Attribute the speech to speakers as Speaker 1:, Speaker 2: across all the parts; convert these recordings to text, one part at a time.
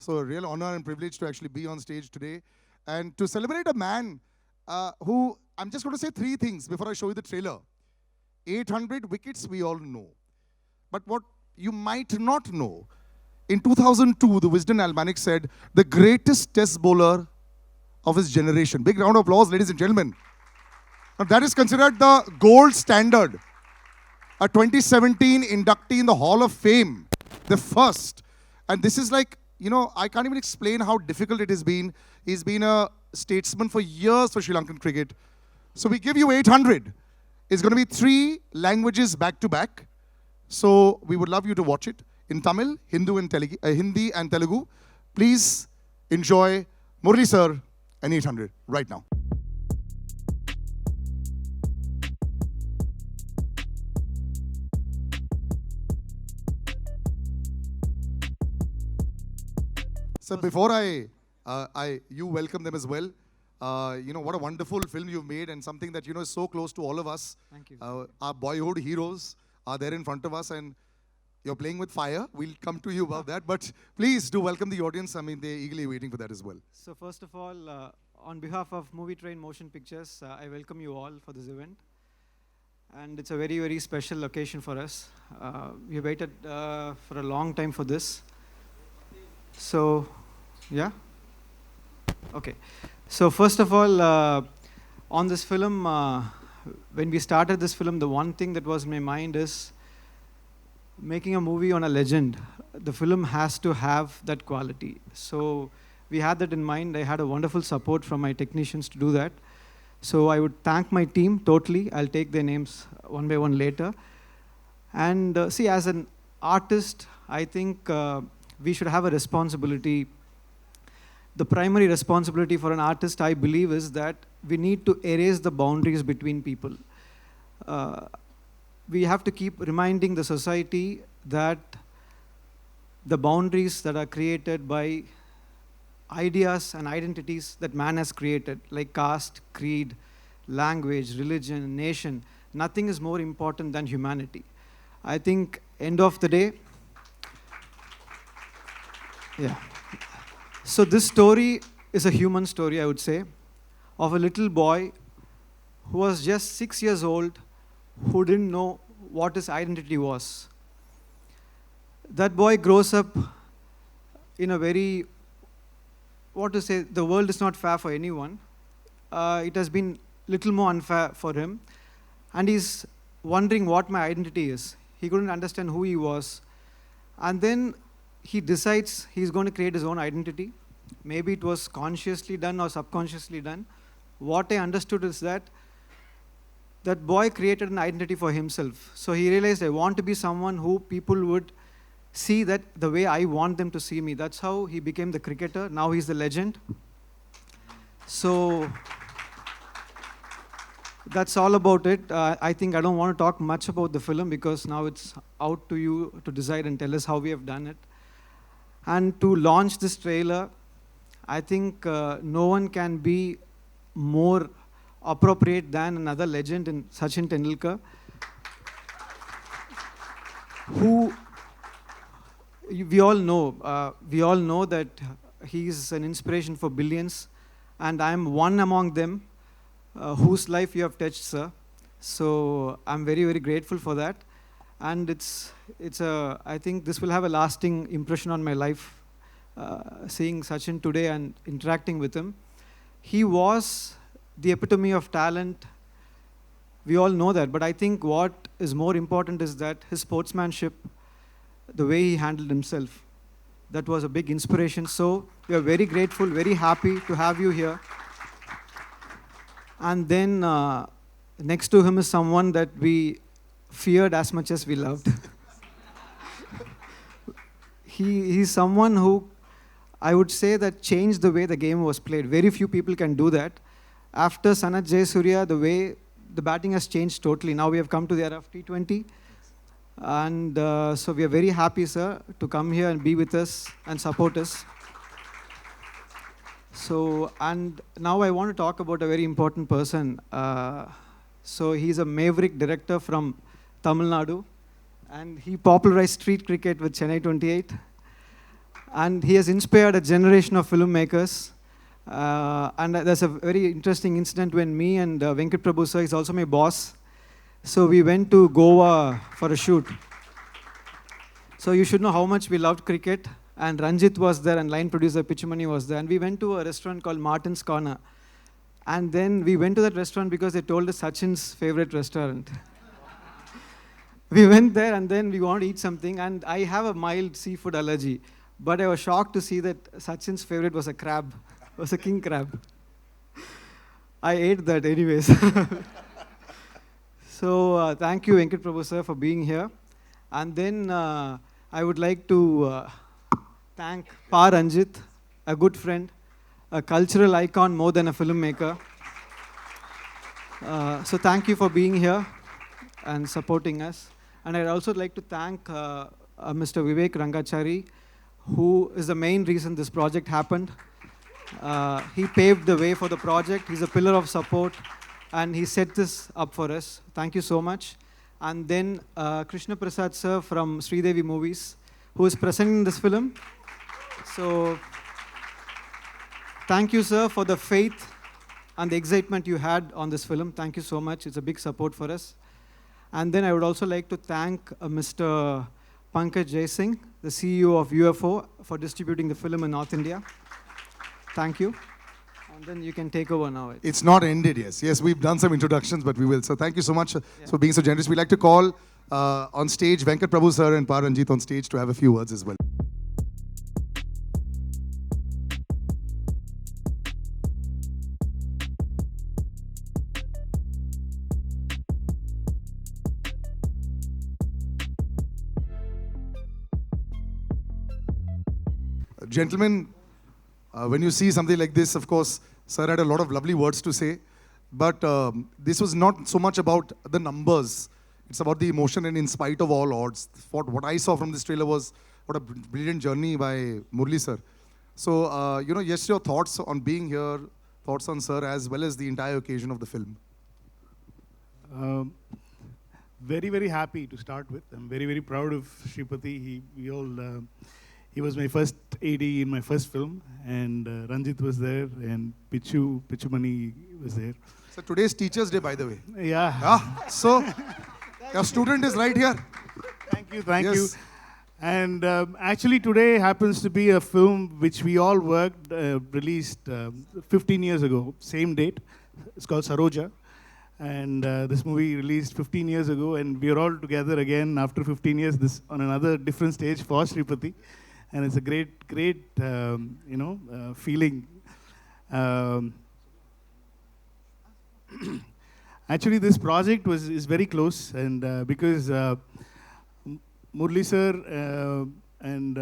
Speaker 1: So a real honor and privilege to actually be on stage today and to celebrate a man who, I'm just going to say three things before I show you the trailer. 800 wickets we all know. But what you might not know, in 2002, the Wisden Almanac said, the greatest test bowler of his generation. Big round of applause, ladies and gentlemen. Now that is considered the gold standard. A 2017 inductee in the Hall of Fame, the first. And this is like, I can't even explain how difficult it has been. He's been a statesman for years for Sri Lankan cricket. So we give you 800. It's going to be 3 languages back to back. So we would love you to watch it in Tamil, Hindi and Telugu. Please enjoy Murali sir and 800 right now. So before you welcome them as well. What a wonderful film you've made and something that, is so close to all of us.
Speaker 2: Thank you.
Speaker 1: Our boyhood heroes are there in front of us and you're playing with fire. We'll come to you about that. But please do welcome the audience. I mean, they're eagerly waiting for that as well.
Speaker 2: So first of all, on behalf of Movie Train Motion Pictures, I welcome you all for this event. And it's a very, very special occasion for us. We waited for a long time for this. So, yeah? Okay. So first of all, on this film, when we started this film, the one thing that was in my mind is making a movie on a legend. The film has to have that quality. So we had that in mind. I had a wonderful support from my technicians to do that. So I would thank my team totally. I'll take their names one by one later. And see, as an artist, I think we should have a responsibility. The primary responsibility for an artist, I believe, is that we need to erase the boundaries between people. We have to keep reminding the society that the boundaries that are created by ideas and identities that man has created, like caste, creed, language, religion, nation, nothing is more important than humanity. I think, end of the day, yeah. So this story is a human story, I would say, of a little boy who was just 6 years old, who didn't know what his identity was. That boy grows up in a very, the world is not fair for anyone. It has been little more unfair for him. And he's wondering what my identity is. He couldn't understand who he was. And then he decides he's going to create his own identity. Maybe it was consciously done or subconsciously done. What I understood is that that boy created an identity for himself. So he realized, I want to be someone who people would see that the way I want them to see me. That's how he became the cricketer. Now he's the legend. So that's all about it. I think I don't want to talk much about the film because now it's out to you to decide and tell us how we have done it. And to launch this trailer, I think no one can be more appropriate than another legend in Sachin Tendulkar, who we all know that he's an inspiration for billions, and I'm one among them whose life you have touched, sir. So I'm very, very grateful for that. And I think this will have a lasting impression on my life, seeing Sachin today and interacting with him. He was the epitome of talent. We all know that. But I think what is more important is that his sportsmanship, the way he handled himself, that was a big inspiration. So we are very grateful, very happy to have you here. And then next to him is someone that we feared as much as we loved. He's someone who, I would say, that changed the way the game was played. Very few people can do that. After Sanath Jayasuriya, the way the batting has changed totally. Now we have come to the era of T20. And so we are very happy, sir, to come here and be with us and support us. So, and now I want to talk about a very important person. So he's a maverick director from Tamil Nadu, and he popularized street cricket with Chennai 28. And he has inspired a generation of filmmakers. And there's a very interesting incident when me and Venkat Prabhu sir is also my boss. So we went to Goa for a shoot. So you should know how much we loved cricket. And Ranjit was there, and line producer Pichumani was there. And we went to a restaurant called Martin's Corner. And then we went to that restaurant because they told us Sachin's favorite restaurant. We went there and then we wanted to eat something. And I have a mild seafood allergy. But I was shocked to see that Sachin's favorite was a crab, was a king crab. I ate that anyways. So thank you, Venkat Prabhu sir, for being here. And then I would like to thank Pa Ranjit, a good friend, a cultural icon more than a filmmaker. So thank you for being here and supporting us. And I'd also like to thank Mr. Vivek Rangachari, who is the main reason this project happened. He paved the way for the project. He's a pillar of support, and he set this up for us. Thank you so much. And then Krishna Prasad sir from Sridevi Movies, who is present in this film. So thank you, sir, for the faith and the excitement you had on this film. Thank you so much. It's a big support for us. And then I would also like to thank Mr. Pankaj Jaisingh, the CEO of UFO, for distributing the film in North India. Thank you. And then you can take over now.
Speaker 1: It's not ended, yes. Yes, we've done some introductions, but we will. So thank you so much for being so generous. We'd like to call on stage Venkat Prabhu sir and Pa Ranjit on stage to have a few words as well. Gentlemen, when you see something like this, of course, sir had a lot of lovely words to say, but this was not so much about the numbers. It's about the emotion, and in spite of all odds, what I saw from this trailer was what a brilliant journey by Murli sir. So, yes, your thoughts on being here, thoughts on sir, as well as the entire occasion of the film.
Speaker 3: Very, very happy to start with. I'm very, very proud of Shripati. He was my first AD in my first film, and Ranjit was there, and Pichumani was there.
Speaker 1: So today's Teachers' Day, by the way.
Speaker 3: Yeah.
Speaker 1: So your student is right here.
Speaker 3: Thank you. And actually today happens to be a film which we all worked, released 15 years ago, same date. It's called Saroja. And this movie released 15 years ago, and we are all together again after 15 years this on another different stage for Shripati. And it's a great feeling. Actually, this project is very close, and because Murli sir and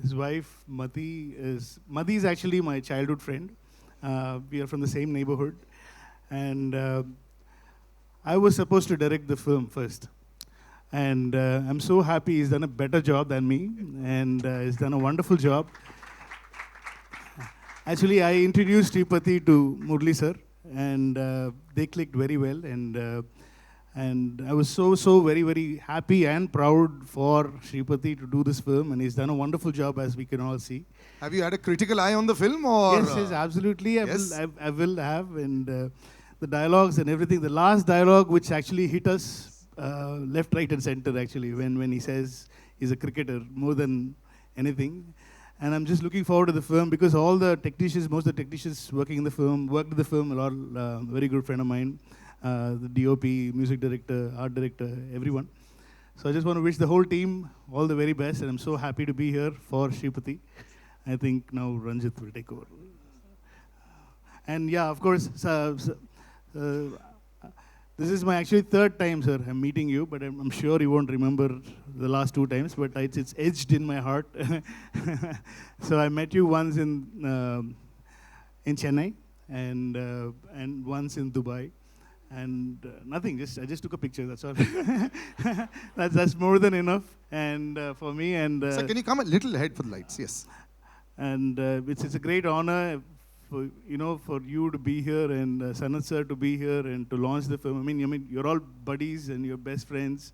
Speaker 3: his wife Mati is actually my childhood friend. We are from the same neighborhood, and I was supposed to direct the film first. And I'm so happy he's done a better job than me, and he's done a wonderful job. Actually, I introduced Shripati to Murli sir, and they clicked very well. And I was so very, very happy and proud for Shripati to do this film, and he's done a wonderful job, as we can all see.
Speaker 1: Have you had a critical eye on the film, or?
Speaker 3: Yes, absolutely.
Speaker 1: Yes?
Speaker 3: I will have, and the dialogues and everything. The last dialogue, which actually hit us left, right, and center, actually, when he says he's a cricketer more than anything. And I'm just looking forward to the film, because all the technicians, most of the technicians working in the film, worked in the film, a lot, very good friend of mine, the DOP, music director, art director, everyone. So I just want to wish the whole team all the very best, and I'm so happy to be here for Shripati. I think now Ranjit will take over. And yeah, of course, this is my actually third time, sir, I'm meeting you, but I'm sure you won't remember the last two times, but it's edged in my heart. So I met you once in Chennai, and once in Dubai, and nothing, I just took a picture, that's all. that's more than enough, and for me. And
Speaker 1: Sir, can you come a little ahead for the lights? Yes.
Speaker 3: And it's a great honor for you to be here, and Sanath sir to be here and to launch the film. I mean, you're all buddies and you're best friends,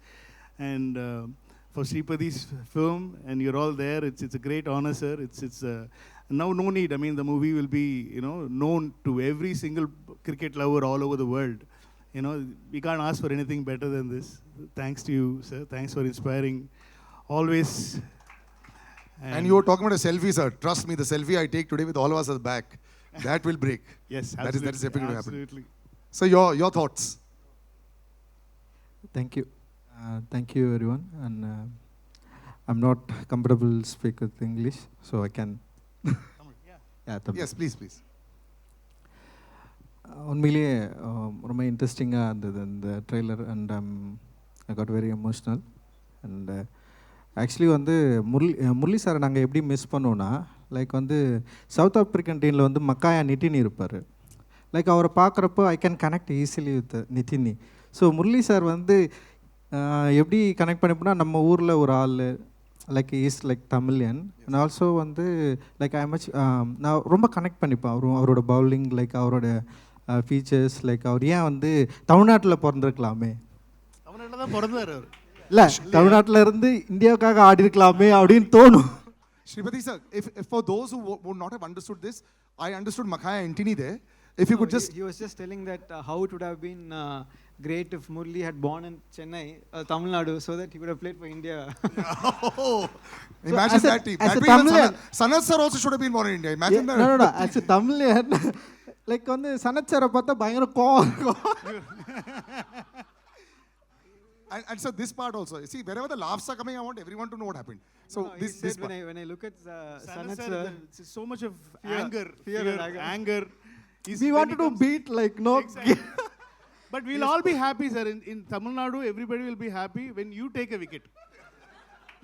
Speaker 3: and for Sripadi's film, and you're all there. It's a great honor, sir. It's now no need. I mean, the movie will be, you know, known to every single cricket lover all over the world. You know, we can't ask for anything better than this. Thanks to you, sir. Thanks for inspiring always.
Speaker 1: And you were talking about a selfie, sir. Trust me, the selfie I take today with all of us at the back, that will break.
Speaker 3: Yes,
Speaker 1: that is definitely going to happen.
Speaker 3: absolutely.
Speaker 1: So your thoughts?
Speaker 4: Thank you. Thank you, everyone. And I'm not comfortable to speak with English, so I can. Yeah, Tamil.
Speaker 1: Yes, please.
Speaker 4: உண்மையிலேயே ரொம்ப இன்ட்ரெஸ்டிங்காக இருந்தது இந்த trailer and I got very emotional and actually வந்து முரளி சாரை நாங்கள் எப்படி miss பண்ணோன்னா லைக் வந்து சவுத் ஆப்ரிக்கன் டீமில் வந்து மக்காயா நிட்டினி இருப்பார் லைக் அவரை பார்க்குறப்போ I can connect easily with நிதினி ஸோ முரளி சார் வந்து எப்படி கனெக்ட் பண்ணிப்போனா நம்ம ஊரில் ஒரு ஆள் like is like Tamilian and also வந்து லைக் ஐ மச் நான் ரொம்ப கனெக்ட் பண்ணிப்பேன் அவரோட பவுலிங் லைக் அவரோட ஃபீச்சர்ஸ் லைக் அவர் ஏன் வந்து தமிழ்நாட்டில் பிறந்திருக்கலாமே
Speaker 3: தமிழ்நாட்டில் தான் பிறந்தார் அவர்
Speaker 4: இல்லை தமிழ்நாட்டில் இருந்து இந்தியாவுக்காக ஆடி இருக்கலாமே அப்படின்னு தோணும்.
Speaker 1: Sripati sir, if for those who would not have understood this, I understood Makaya Antony there. If you could just...
Speaker 2: He was just telling that how it would have been great if Murli had born in Chennai, Tamil Nadu, so that he would have played for India.
Speaker 1: Imagine
Speaker 4: So
Speaker 1: that team.
Speaker 4: as
Speaker 1: That
Speaker 4: a
Speaker 1: means
Speaker 4: Tamilian-
Speaker 1: Sanath sir also should have been born in India. Imagine that.
Speaker 4: No, as a Tamilian like வந்து சனத் சாரை பார்த்தா பயங்கர கோவம் இருக்கும்.
Speaker 1: And so this part also. See, wherever the laughs are coming, I want everyone to know what happened. So
Speaker 2: No,
Speaker 1: this
Speaker 2: he said
Speaker 1: part.
Speaker 2: when I look at
Speaker 3: Sanath
Speaker 2: Sanath
Speaker 3: sir,
Speaker 2: sir,
Speaker 3: there's so much of
Speaker 2: Fear.
Speaker 3: anger,
Speaker 2: Fear and anger.
Speaker 3: He's-
Speaker 4: We
Speaker 3: when
Speaker 4: wanted
Speaker 3: he
Speaker 4: to
Speaker 3: comes-
Speaker 4: beat like no.
Speaker 3: Exactly. But we'll all be happy, sir. In Tamil Nadu, everybody will be happy when you take a wicket.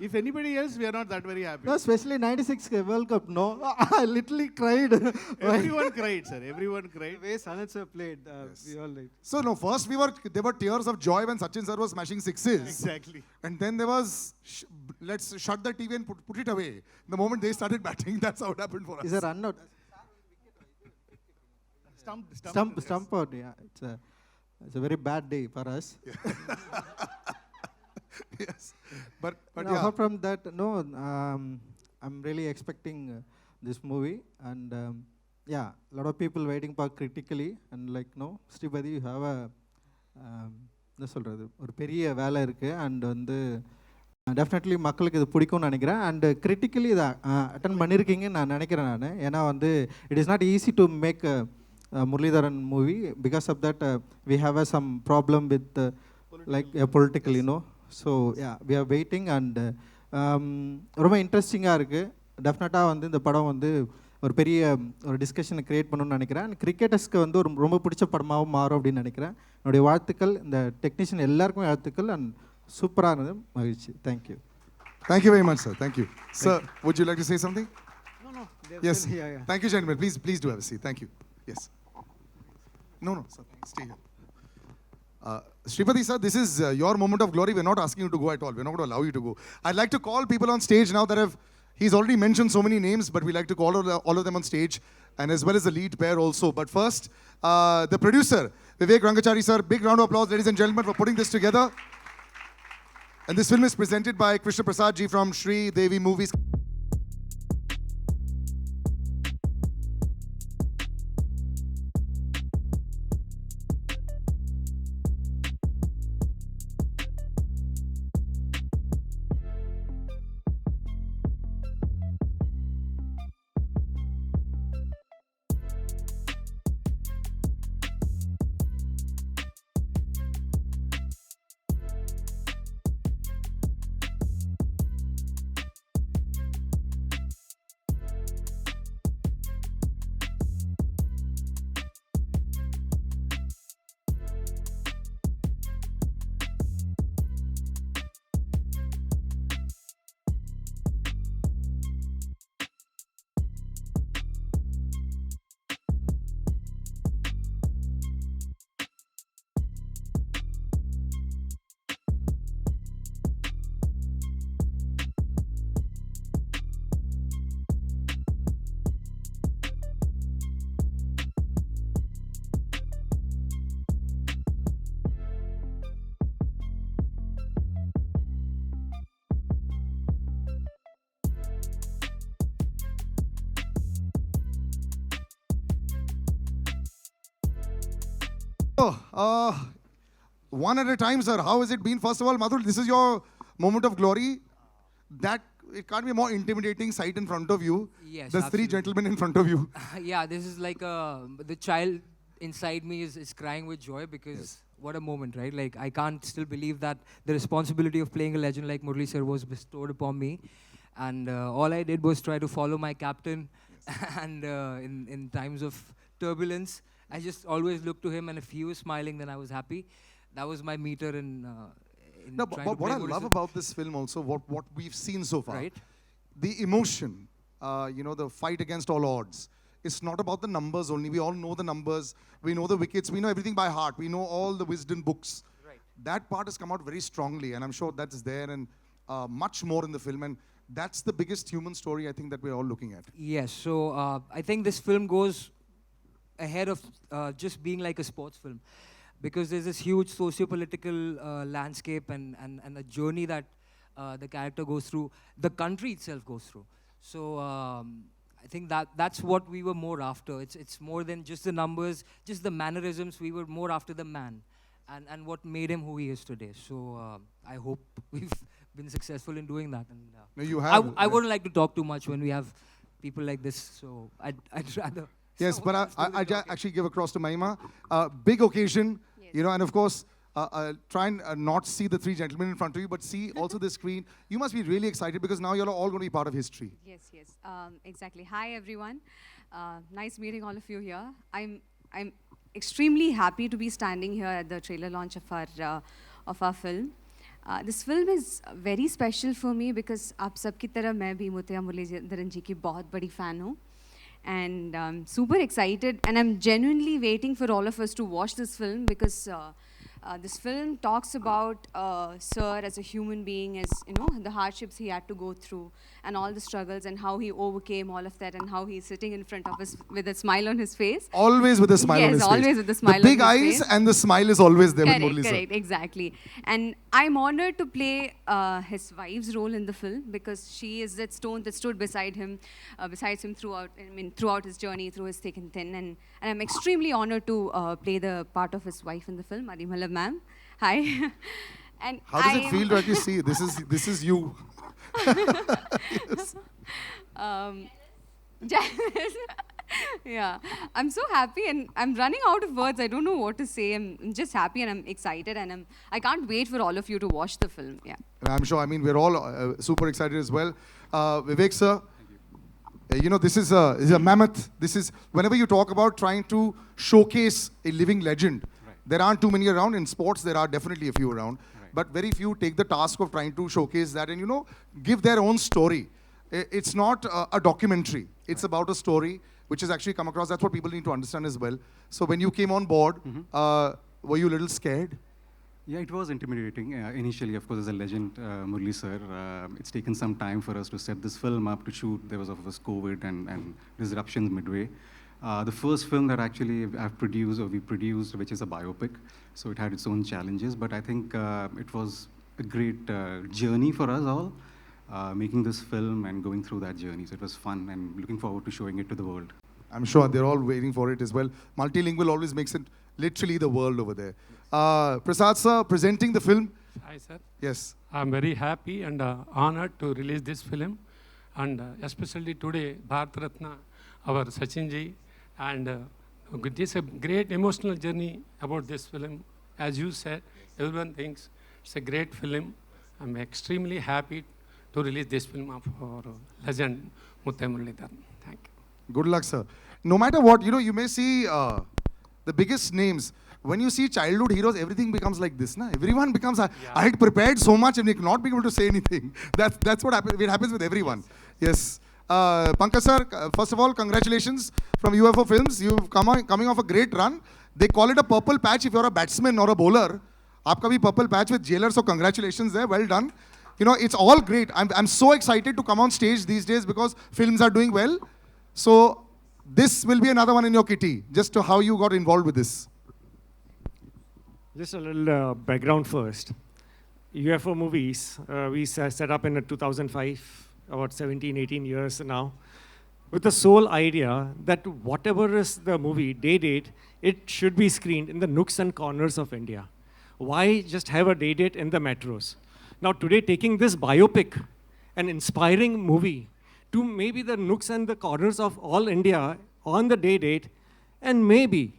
Speaker 3: If anybody else, we are not that very happy.
Speaker 4: No, especially 96 World Cup, no. I literally cried.
Speaker 3: Everyone cried, sir. Everyone
Speaker 2: the
Speaker 3: cried.
Speaker 2: way Sanath sir played, we all like.
Speaker 1: So no, first there were tears of joy when Sachin sir was smashing sixes.
Speaker 3: Exactly.
Speaker 1: And then there was, let's shut the TV and put it away. The moment they started batting, that's how it happened for us.
Speaker 4: Is a run out. Stump out, yeah. It's a very bad day for us.
Speaker 1: Yes. But
Speaker 4: No,
Speaker 1: yeah.
Speaker 4: apart from that, no, I'm really expecting this movie. And yeah, a lot of people waiting for critically. And like, no, Sripadi, you have a, என்ன சொல்கிறது ஒரு பெரிய வேலை இருக்குது and வந்து definitely மக்களுக்கு இது பிடிக்கும்னு நினைக்கிறேன் அண்ட் கிரிட்டிக்கலி இதை அட்டன் பண்ணியிருக்கீங்கன்னு நான் நினைக்கிறேன் நான் ஏன்னா வந்து it is not easy to make Muralitharan movie because of that we have some problem with like political, you know. So yeah, we are waiting and ரொம்ப இன்ட்ரெஸ்டிங்காக இருக்குது டெஃபினட்டாக வந்து இந்த படம் வந்து ஒரு பெரிய ஒரு டிஸ்கஷனை க்ரியேட் பண்ணணும்னு நினைக்கிறேன் அண்ட் கிரிக்கெட்டர்ஸ்க்கு வந்து ஒரு ரொம்ப பிடிச்ச படமாகவும் மாறும் அப்படின்னு நினைக்கிறேன் என்னுடைய வாழ்த்துக்கள் இந்த டெக்னீஷியன் எல்லாருக்குமே வாழ்த்துக்கள் அண்ட் சூப்பராக இருந்தது மகிழ்ச்சி thank you.
Speaker 1: Thank you very much, sir. Thank you. Sir, would you like to say something?
Speaker 2: No.
Speaker 1: Yes.
Speaker 2: Yeah.
Speaker 1: Thank you, gentlemen. Please do have a seat. Thank you. Yes. No, sir. Stay here. Sripati sir, this is your moment of glory. We're not asking you to go at all. We're not going to allow you to go. I'd like to call people on stage now that he's already mentioned so many names, but we like to call all of them on stage, and as well as the lead pair also. But first, the producer, Vivek Rangachari sir, big round of applause, ladies and gentlemen, for putting this together. And this film is presented by Krishna Prasad ji from Sri Devi Movies. Oh, one at a time, sir. How has it been? First of all, Madhur, this is your moment of glory. That it can't be a more intimidating sight in front of you.
Speaker 5: Yes,
Speaker 1: There's three
Speaker 5: absolutely.
Speaker 1: gentlemen in front of you.
Speaker 5: Yeah, this is like the child inside me is crying with joy because what a moment, right? Like I can't still believe that the responsibility of playing a legend like Murali sir was bestowed upon me, and all I did was try to follow my captain, and in times of turbulence, I just always looked to him, and if he was smiling, then I was happy. That was my meter in
Speaker 1: No,
Speaker 5: trying
Speaker 1: but
Speaker 5: to
Speaker 1: what
Speaker 5: play
Speaker 1: I
Speaker 5: Murali
Speaker 1: love
Speaker 5: sir.
Speaker 1: about this film also, what we've seen so far,
Speaker 5: Right.
Speaker 1: the emotion, the fight against all odds. It's not about the numbers only. We all know the numbers. We know the wickets. We know everything by heart. We know all the wisdom books.
Speaker 5: Right.
Speaker 1: That part has come out very strongly, and I'm sure that's there and much more in the film. And that's the biggest human story I think that we're all looking at.
Speaker 5: Yes, so I think this film goes ahead of just being like a sports film because there's this huge socio-political landscape and a journey that the character goes through, the country itself goes through. So I think that's what we were more after. It's more than just the numbers, just the mannerisms. We were more after the man and what made him who he is today. So I hope we've been successful in doing that. And
Speaker 1: No, you have.
Speaker 5: I wouldn't like to talk too much when we have people like this, so I'd rather...
Speaker 1: Yes, but I actually give across to Mahima. Big occasion,
Speaker 6: Yes.
Speaker 1: and of course, try and not see the three gentlemen in front of you, but see also the screen. You must be really excited because now you're all going to be part of history.
Speaker 6: Yes, yes, exactly. Hi, everyone. Nice meeting all of you here. I'm extremely happy to be standing here at the trailer launch of our film. This film is very special for me because आप सबकी तरह मैं भी मुत्तिया मुरलीधरन जी की बहुत बड़ी fan हूँ. And super excited, and I'm genuinely waiting for all of us to watch this film because this film talks about Sir as a human being, as the hardships he had to go through, and all the struggles, and how he overcame all of that, and how he's sitting in front of us with a smile on his face.
Speaker 1: Always with a smile on
Speaker 6: Yes,
Speaker 1: his face.
Speaker 6: always with a smile
Speaker 1: The big
Speaker 6: on his
Speaker 1: eyes
Speaker 6: face.
Speaker 1: and the smile is always there with
Speaker 6: Correct,
Speaker 1: Murali sir.
Speaker 6: correct, exactly. And I'm honored to play his wife's role in the film because she is that stone that stood beside him, besides him throughout his journey, through his thick and thin. And I'm extremely honored to play the part of his wife in the film, Adimala ma'am. Hi. And
Speaker 1: How does it feel to actually see this is you?
Speaker 6: Jealous. Yeah, I'm so happy and I'm running out of words. I don't know what to say. I'm just happy and I'm excited and I can't wait for all of you to watch the film. Yeah.
Speaker 1: And I'm sure, we're all super excited as well. Vivek sir, this is a mammoth. This is, whenever you talk about trying to showcase a living legend, there aren't too many around. In sports, there are definitely a few around. But very few take the task of trying to showcase that and, give their own story. It's not a documentary. It's about a story which has actually come across. That's what people need to understand as well. So when you came on board, were you a little scared?
Speaker 7: Yeah, it was intimidating. Initially, of course, as a legend, Murali sir, it's taken some time for us to set this film up, to shoot. There was, of course, COVID and disruptions midway. The first film that actually we produced, which is a biopic, so it had its own challenges, but I think it was a great journey for us all, making this film and going through that journey. So it was fun and looking forward to showing it to the world.
Speaker 1: I'm sure they're all waiting for it as well. Multilingual always makes it literally the world over there. Prasad sir, presenting the film.
Speaker 8: Hi, sir.
Speaker 1: Yes.
Speaker 8: I'm very happy and honored to release this film. And especially today, Bharat Ratna, our Sachin ji, and this is a great emotional journey about this film. As you said, everyone thinks it's a great film. I'm extremely happy to release this film of our legend, Muttiah Muralitharan. Thank you.
Speaker 1: Good luck, sir. No matter what, you may see the biggest names. When you see childhood heroes, everything becomes like this. Na? Everyone becomes, I had prepared so much and not being able to say anything. That's what happens. It happens with everyone. Yes. Pankaj sir, first of all, congratulations from UFO Films. You've coming off a great run. They call it a purple patch if you're a batsman or a bowler. Aapka bhi purple patch with Jailer, so congratulations there. Well done. It's all great. I'm so excited to come on stage these days because films are doing well. So this will be another one in your kitty, just to how you got involved with this.
Speaker 9: Just a little background first. UFO Movies, we set up in 2005, about 17, 18 years now, with the sole idea that whatever is the movie they did, it should be screened in the nooks and corners of India. Why just have a day date in the metros? Now today, taking this biopic, an inspiring movie, to maybe the nooks and the corners of all India on the day date, and maybe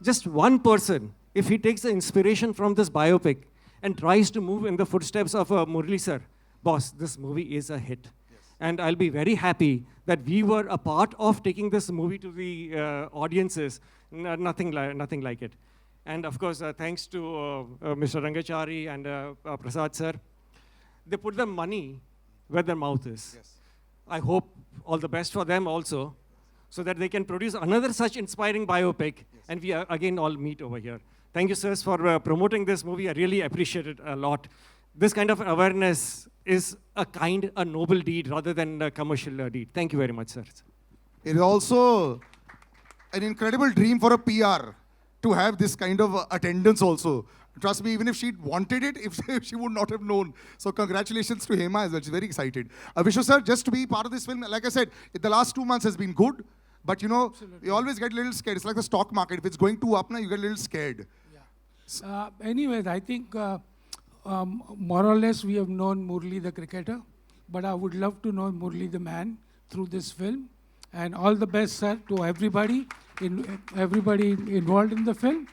Speaker 9: just one person, if he takes the inspiration from this biopic and tries to move in the footsteps of Murli sir, boss, this movie is a hit. Yes. And I'll be very happy that we were a part of taking this movie to the audiences. Nothing like it. And of course, thanks to Mr. Rangachari and Prasad sir, they put their money where their mouth is. Yes. I hope all the best for them also, so that they can produce another such inspiring biopic, yes, and we again all meet over here. Thank you, sirs, for promoting this movie. I really appreciate it a lot. This kind of awareness is a noble deed rather than a commercial deed. Thank you very much, sir.
Speaker 1: It is also an incredible dream for a PR to have this kind of attendance also. Trust me, even if she wanted it, if she would not have known. So congratulations to Hema as well. She's very excited. Vishnu sir, just to be part of this film, like I said, the last 2 months has been good. But you know, absolutely, we always get a little scared. It's like the stock market. If it's going too up now, you get a little scared.
Speaker 10: Yeah. Anyways, I think more or less we have known Murli the cricketer. But I would love to know Murli the man through this film. And all the best, sir, to everybody involved in the film.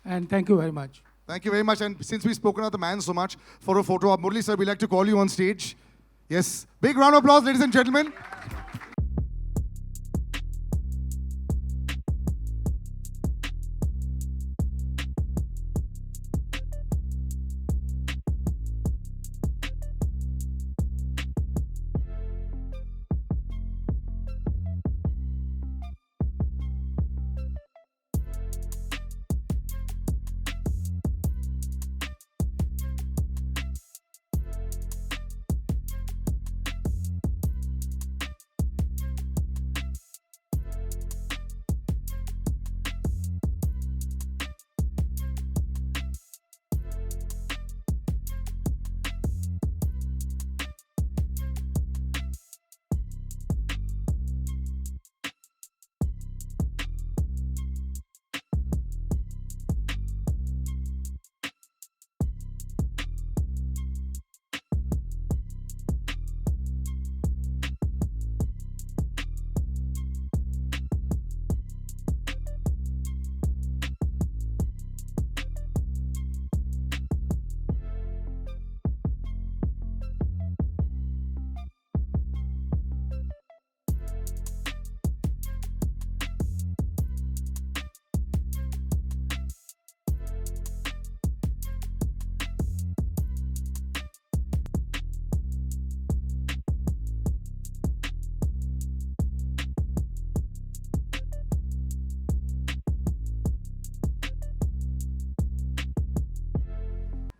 Speaker 10: And thank you very much.
Speaker 1: Thank you very much. And since we've spoken of the man so much, for a photo of Murli sir, we'd like to call you on stage. Yes. Big round of applause, ladies and gentlemen.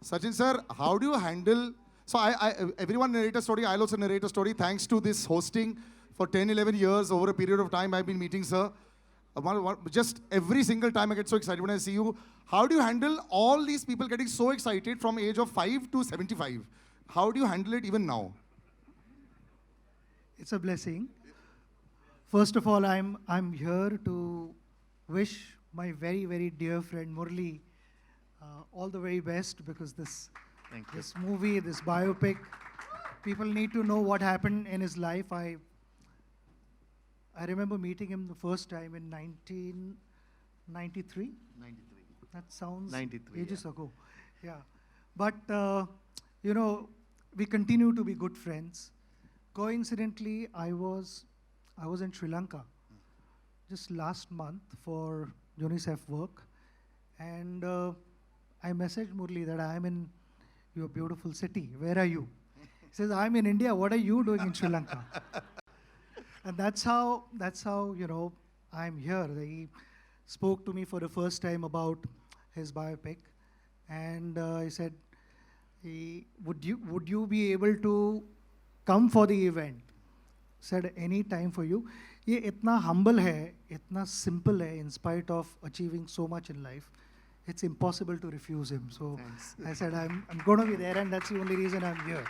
Speaker 1: Sachin sir, how do you handle, so everyone narrate a story, I'll also narrate a story. Thanks to this hosting for 10, 11 years, over a period of time I've been meeting sir. Just every single time I get so excited when I see you. How do you handle all these people getting so excited from age of 5 to 75? How do you handle it even now?
Speaker 11: It's a blessing. First of all, I'm here to wish my very, very dear friend Murli all the very best, because this movie, this biopic, people need to know what happened in his life. I remember meeting him the first time in 1993.
Speaker 3: 93.
Speaker 11: That sounds
Speaker 3: 93,
Speaker 11: ages ago. Yeah. But, you know, we continue to be good friends. Coincidentally, I was in Sri Lanka just last month for UNICEF work. And I messaged Murli that I'm in your beautiful city. Where are you? He says, I'm in India. What are you doing in Sri Lanka? And that's how, you know, I'm here. He spoke to me for the first time about his biopic. And he said, would you be able to come for the event? Said, any time for you. Ye itna humble hai, itna simple hai, in spite of achieving so much in life. It's impossible to refuse him. So thanks. I said, I'm going to be there, and that's the only reason I'm here.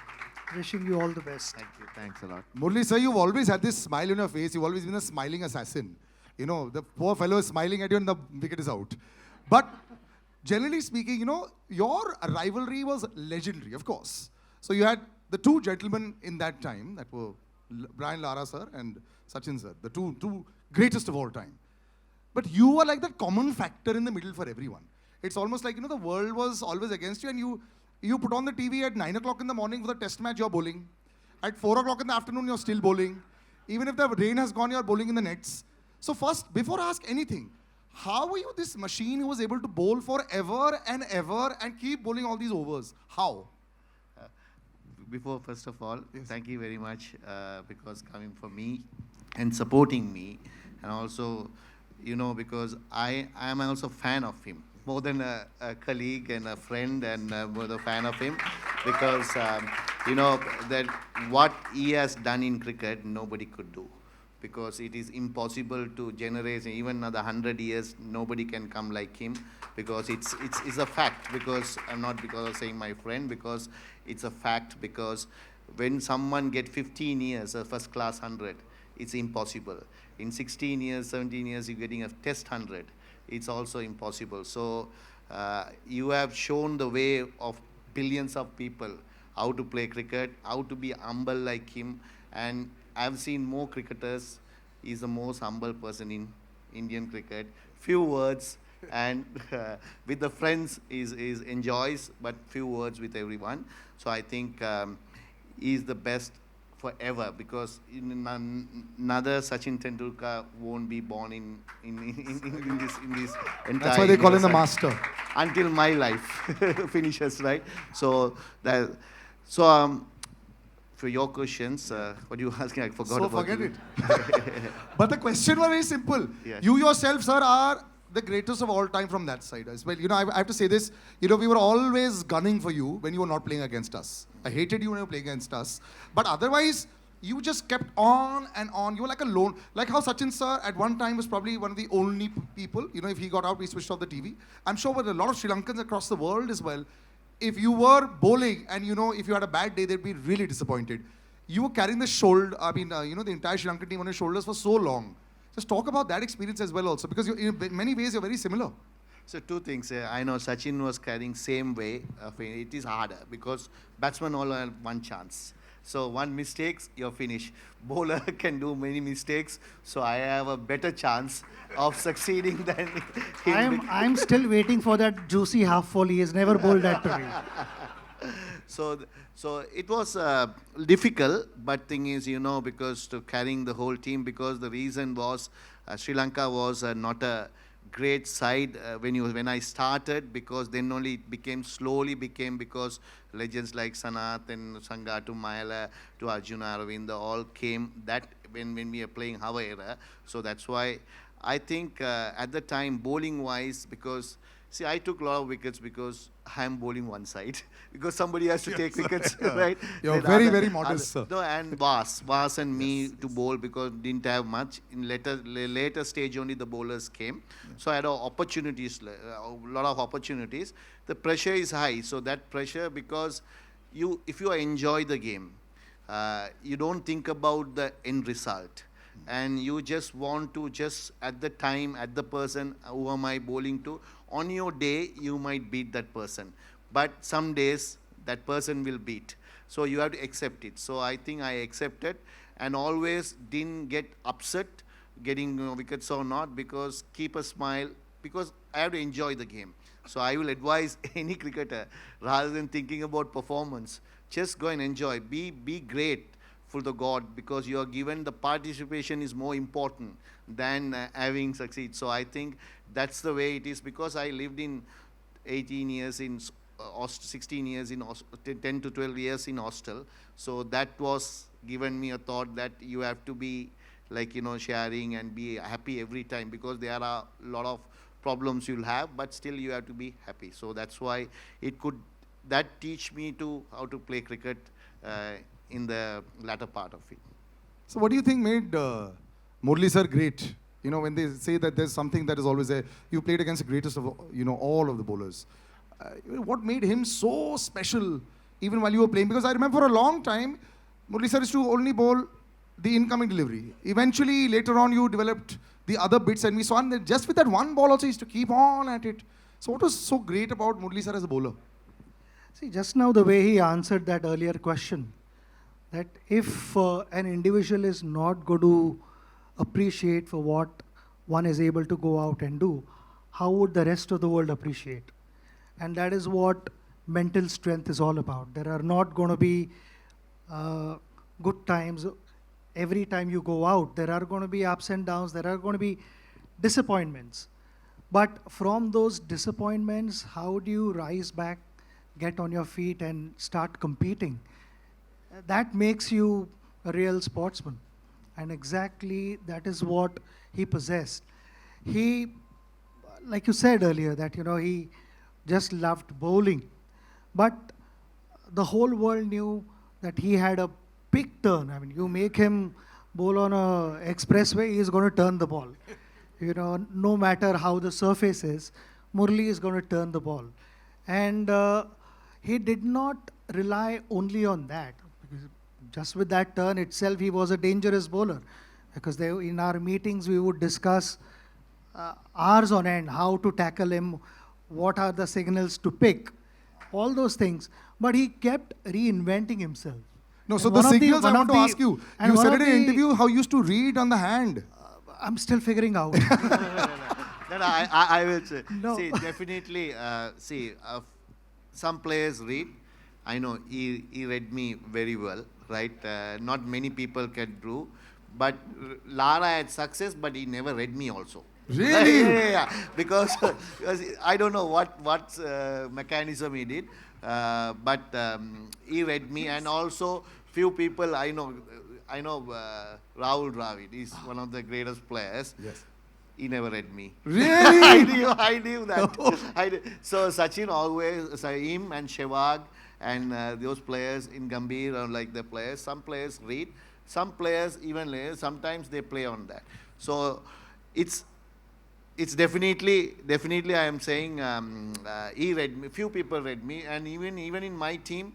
Speaker 11: Wishing you all the best.
Speaker 3: Thank you. Thanks a lot.
Speaker 1: Murli sir, you've always had this smile on your face. You've always been a smiling assassin. You know, the poor fellow is smiling at you and the wicket is out. But generally speaking, you know, your rivalry was legendary, of course. So you had the two gentlemen in that time that were Brian Lara sir and Sachin sir, the two greatest of all time. But you were like that common factor in the middle for everyone. It's almost like, you know, the world was always against you, and you put on the TV at 9 o'clock in the morning for the test match, you're bowling. At 4 o'clock in the afternoon, you're still bowling. Even if the rain has gone, you're bowling in the nets. So first, before I ask anything, how were you this machine who was able to bowl forever and ever and keep bowling all these overs? How?
Speaker 12: Before, first of all, thank you very much because coming for me and supporting me, and also, you know, because I am also a fan of him, more than a colleague and a friend, and more a fan of him, because, you know, that what he has done in cricket, nobody could do. Because it is impossible to generate, even another 100 years, nobody can come like him, because it's a fact, because I'm not because of saying my friend, because it's a fact, because when someone get 15 years, a first class 100, it's impossible. In 16 years, 17 years, you're getting a test 100. It's also impossible. So you have shown the way of billions of people how to play cricket, how to be humble like him, and I've seen more cricketers. He's the most humble person in Indian cricket. Few words, and with the friends is enjoys, but few words with everyone. So I think he's the best forever, because another Sachin Tendulkar won't be born in this entire.
Speaker 1: That's why they call him the master.
Speaker 12: Until my life finishes, right? So for your questions, what you asking, I forgot
Speaker 1: So
Speaker 12: about
Speaker 1: forget
Speaker 12: you.
Speaker 1: it. But the question was very simple.
Speaker 12: Yeah.
Speaker 1: You yourself, sir, are the greatest of all time from that side as well. You know, I have to say this. You know, we were always gunning for you when you were not playing against us. I hated you when you were playing against us. But otherwise, you just kept on and on. You were like a lone. Like how Sachin, sir, at one time was probably one of the only people. You know, if he got out, we switched off the TV. I'm sure with a lot of Sri Lankans across the world as well, if you were bowling and, you know, if you had a bad day, they'd be really disappointed. You were carrying the shoulder, you know, the entire Sri Lankan team on your shoulders for so long. Just talk about that experience as well also, because in many ways, you're very similar.
Speaker 12: So two things. I know Sachin was carrying same way. It is harder because batsmen all have one chance. So one mistakes, you're finished. Bowler can do many mistakes, so I have a better chance of succeeding than him.
Speaker 11: I'm still waiting for that juicy half volley. He has never bowled that to me.
Speaker 12: So it was difficult, but thing is, you know, because to carrying the whole team, because the reason was Sri Lanka was not a great side when I started, because then only it slowly became because legends like Sanath and Sangha to Mayala to Arjuna Aravinda all came that when we are playing our era. So that's why I think at the time, bowling wise, because see, I took a lot of wickets because I'm bowling one side, because somebody has to take wickets, right?
Speaker 1: You're
Speaker 12: Then
Speaker 1: very modest, sir.
Speaker 12: No, and Vas and me to bowl, because didn't have much. In later stage only the bowlers came. So I had opportunities, a lot of opportunities. The pressure is high, so that pressure, because if you enjoy the game, you don't think about the end result. And you just want to at the time, at the person, who am I bowling to? On your day, you might beat that person. But some days, that person will beat. So you have to accept it. So I think I accepted and always didn't get upset getting wickets or not, because keep a smile, because I have to enjoy the game. So I will advise any cricketer, rather than thinking about performance, just go and enjoy. Be great for the God, because you are given the participation is more important than having succeed. So I think that's the way it is, because I lived in 18 years in 16 years in 10 to 12 years in hostel. So that was given me a thought that you have to be like, you know, sharing and be happy every time, because there are a lot of problems you'll have, but still you have to be happy. So that's why that teach me how to play cricket in the latter part of it.
Speaker 1: So what do you think made Murali sir great? You know, when they say that there's something that is always there, you played against the greatest of, you know, all of the bowlers. What made him so special even while you were playing? Because I remember for a long time, Murali sir used to only bowl the incoming delivery. Eventually, later on, you developed the other bits, and we saw, and then just with that one ball also, he used to keep on at it. So what was so great about Murali sir as a bowler?
Speaker 11: See, just now the way he answered that earlier question, that if an individual is not going to appreciate for what one is able to go out and do, how would the rest of the world appreciate? And that is what mental strength is all about. There are not going to be good times every time you go out. There are going to be ups and downs. There are going to be disappointments. But from those disappointments, how do you rise back, get on your feet and start competing? That makes you a real sportsman. And exactly that is what he possessed. He, like you said earlier, that he just loved bowling. But the whole world knew that he had a big turn. I mean, you make him bowl on a expressway, he is going to turn the ball. No matter how the surface is, Murali is going to turn the ball. And he did not rely only on that. Because just with that turn itself, he was a dangerous bowler. Because in our meetings, we would discuss hours on end, how to tackle him, what are the signals to pick, all those things. But he kept reinventing himself.
Speaker 1: No, so the signals I want to ask you. You said in an interview how you used to read on the hand.
Speaker 11: I'm still figuring out.
Speaker 12: No, I will say.
Speaker 11: No.
Speaker 12: See, definitely, some players read. I know he read me very well, right? Not many people can do. But Lara had success, but he never read me also.
Speaker 1: Really?
Speaker 12: Yeah. Because I don't know what mechanism he did, but he read me, and also few people I know Rahul Dravid is one of the greatest players.
Speaker 1: Yes.
Speaker 12: He never read me.
Speaker 1: Really?
Speaker 12: I knew that. So Sachin always, him and Sehwag and those players in Gambhir are like the players. Some players read, some players even sometimes they play on that. So it's definitely I am saying he read me. Few people read me, and even in my team,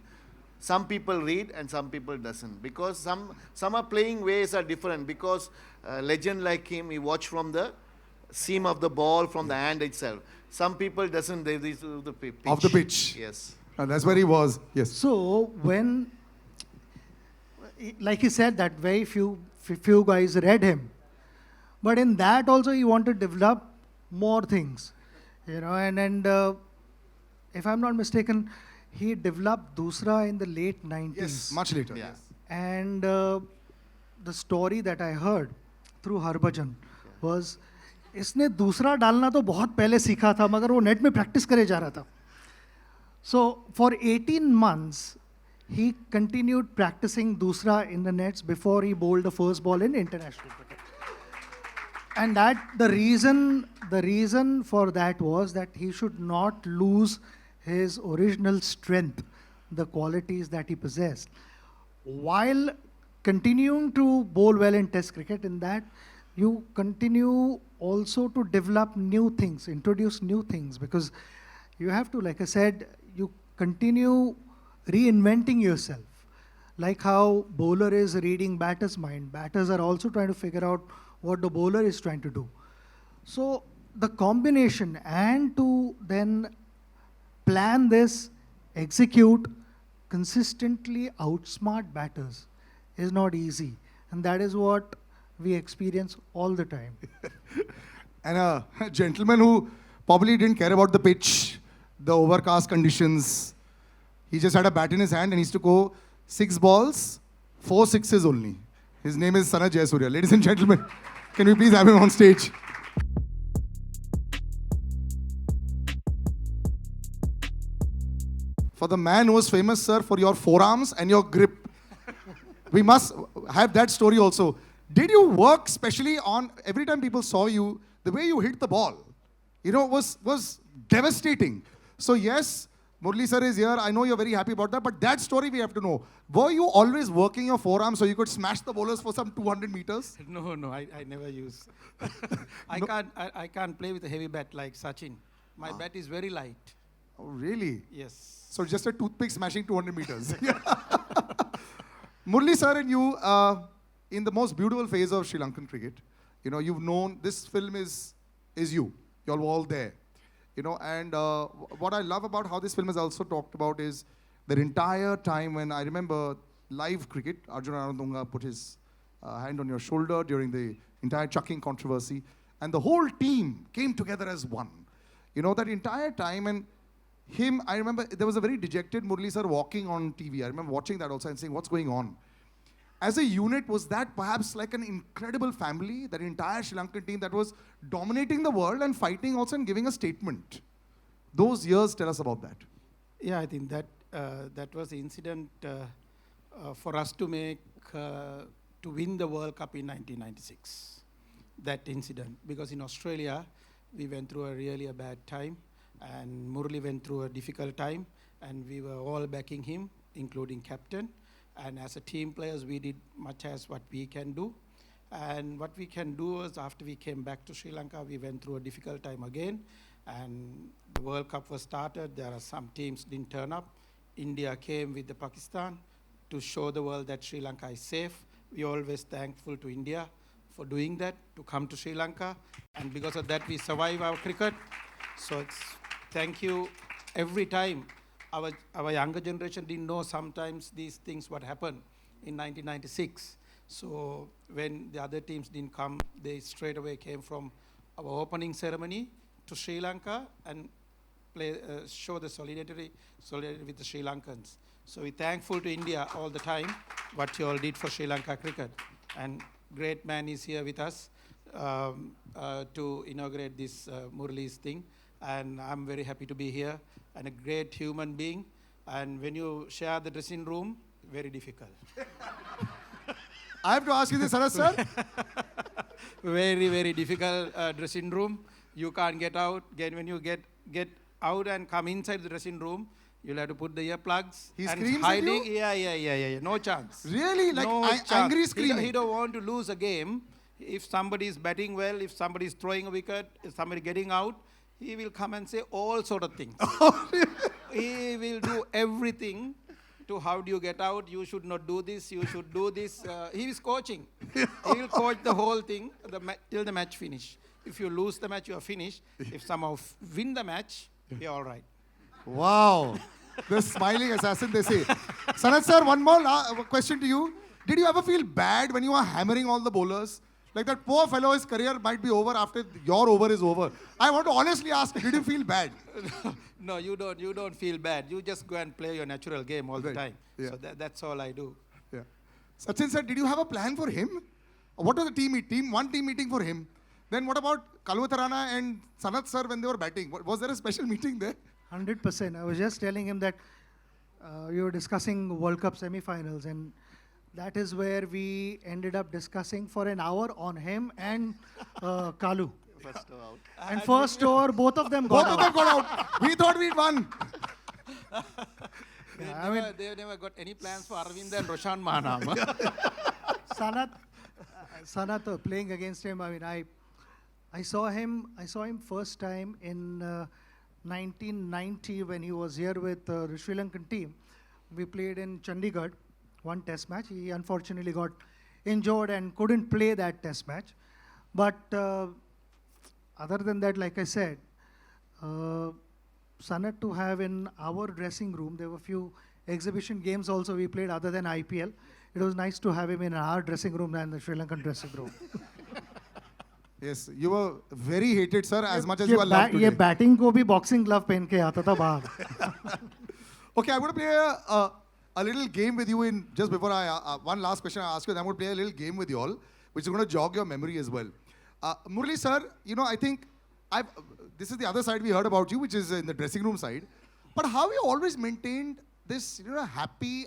Speaker 12: some people read and some people doesn't, because some are playing ways are different. Because legend like him, he watch from the seam of the ball, from the hand itself. Some people doesn't. They do the pitch.
Speaker 1: Of the pitch.
Speaker 12: Yes.
Speaker 1: And that's where he was. Yes.
Speaker 11: So when, like he said, that very few guys read him. But in that also he wanted to develop more things, and if I'm not mistaken, he developed Dusra in the late 90s.
Speaker 1: Yes, much later.
Speaker 12: Yeah.
Speaker 1: Yes.
Speaker 11: And the story that I heard through Harbhajan was, इसने दूसरा डालना तो बहुत पहले सीखा था, मगर वो नेट में प्रैक्टिस करे जा रहा था. So for 18 months, he continued practicing Dusra in the nets before he bowled the first ball in international cricket. And that the reason for that was that he should not lose his original strength, the qualities that he possessed, while continuing to bowl well in Test cricket. In that, you continue also to develop new things, introduce new things, because you have to, like I said, you continue reinventing yourself. Like how bowler is reading batter's mind, batters are also trying to figure out what the bowler is trying to do. So the combination, and to then plan this, execute, consistently outsmart batters is not easy. And that is what we experience all the time.
Speaker 1: And a gentleman who probably didn't care about the pitch, the overcast conditions. He just had a bat in his hand and he used to go 6 balls, 4 sixes only. His name is Sanath Jayasuriya. Ladies and gentlemen, can we please have him on stage? For the man who was famous, sir, for your forearms and your grip. We must have that story also. Did you work specially on, every time people saw you, the way you hit the ball, was devastating. So yes, Murali sir is here. I know you're very happy about that, but that story we have to know. Were you always working your forearms so you could smash the bowlers for some 200 meters?
Speaker 13: No, I never use. I can't play with a heavy bat like Sachin. My bat is very light.
Speaker 1: Oh, really?
Speaker 13: Yes.
Speaker 1: So just a toothpick smashing 200 meters. Murali sir and you, in the most beautiful phase of Sri Lankan cricket, You've known this film is you. You're all there. And what I love about how this film is also talked about is the entire time when I remember live cricket, Arjun Anandunga put his hand on your shoulder during the entire chucking controversy, and the whole team came together as one. That entire time, and him, I remember there was a very dejected Murali sir walking on TV. I remember watching that also and saying, what's going on? As a unit, was that perhaps like an incredible family, that entire Sri Lankan team that was dominating the world and fighting also and giving a statement? Those years, tell us about that.
Speaker 13: Yeah, I think that that was the incident for us to make, to win the World Cup in 1996. That incident, because in Australia, we went through a bad time, and Murali went through a difficult time, and we were all backing him, including captain. And as a team players, we did much as what we can do. And what we can do was, after we came back to Sri Lanka, we went through a difficult time again. And the World Cup was started. There are some teams didn't turn up. India came with the Pakistan to show the world that Sri Lanka is safe. We always thankful to India for doing that, to come to Sri Lanka. And because of that, we survive our cricket. So it's thank you every time. Our younger generation didn't know sometimes these things what happened in 1996. So when the other teams didn't come, they straight away came from our opening ceremony to Sri Lanka and show the solidarity with the Sri Lankans. So we're thankful to India all the time what you all did for Sri Lanka cricket. And great man is here with us to inaugurate this Murali's thing. And I'm very happy to be here, and a great human being. And when you share the dressing room, very difficult.
Speaker 1: I have to ask you this, Sanath sir.
Speaker 13: Very, very difficult dressing room. You can't get out. When you get out and come inside the dressing room, you'll have to put the earplugs.
Speaker 1: He
Speaker 13: and
Speaker 1: screams
Speaker 13: hiding.
Speaker 1: at you?
Speaker 13: Yeah. No chance.
Speaker 1: Really? Like
Speaker 13: no chance.
Speaker 1: angry screaming?
Speaker 13: He don't want to lose a game. If somebody is batting well, if somebody is throwing a wicket, if somebody getting out, he will come and say all sort of things. He will do everything to how do you get out, you should not do this, you should do this. He is coaching. He will coach the whole thing till the match finish. If you lose the match, you are finished. If somehow win the match, you're all right.
Speaker 1: Wow. The smiling assassin, they say. Sanath sir, one more question to you. Did you ever feel bad when you were hammering all the bowlers? Like that poor fellow, his career might be over after your over is over. I want to honestly ask, did you feel bad?
Speaker 13: No, you don't feel bad. You just go and play your natural game all the time.
Speaker 1: Yeah.
Speaker 13: So that's all I do.
Speaker 1: Yeah. Sachin sir, did you have a plan for him? What was the team meeting? One team meeting for him. Then what about Kalwatarana and Sanath sir when they were batting? Was there a special meeting there?
Speaker 11: 100%. I was just telling him that you were discussing World Cup semi-finals, and that is where we ended up discussing for an hour on him and Kalu.
Speaker 12: First out.
Speaker 11: And first over, both of them got out.
Speaker 1: We thought we'd won.
Speaker 13: They never got any plans for Arvind and Roshan Mahanam.
Speaker 11: Sanath playing against him. I mean, I saw him first time in 1990 when he was here with the Sri Lankan team. We played in Chandigarh, one test match. He unfortunately got injured and couldn't play that test match. But other than that, like I said, Sanath to have in our dressing room, there were a few exhibition games also we played other than IPL. It was nice to have him in our dressing room than the Sri Lankan dressing room.
Speaker 1: Yes, you were very hated, sir, as much as you are loved today.
Speaker 11: ये batting को भी boxing glove पहन के आता था बाहर.
Speaker 1: Okay, I'm going to play a little game with you in just before one last question I ask you. I'm going to play a little game with you all, which is going to jog your memory as well. Murali sir, I think this is the other side we heard about you, which is in the dressing room side. But how you always maintained this, happy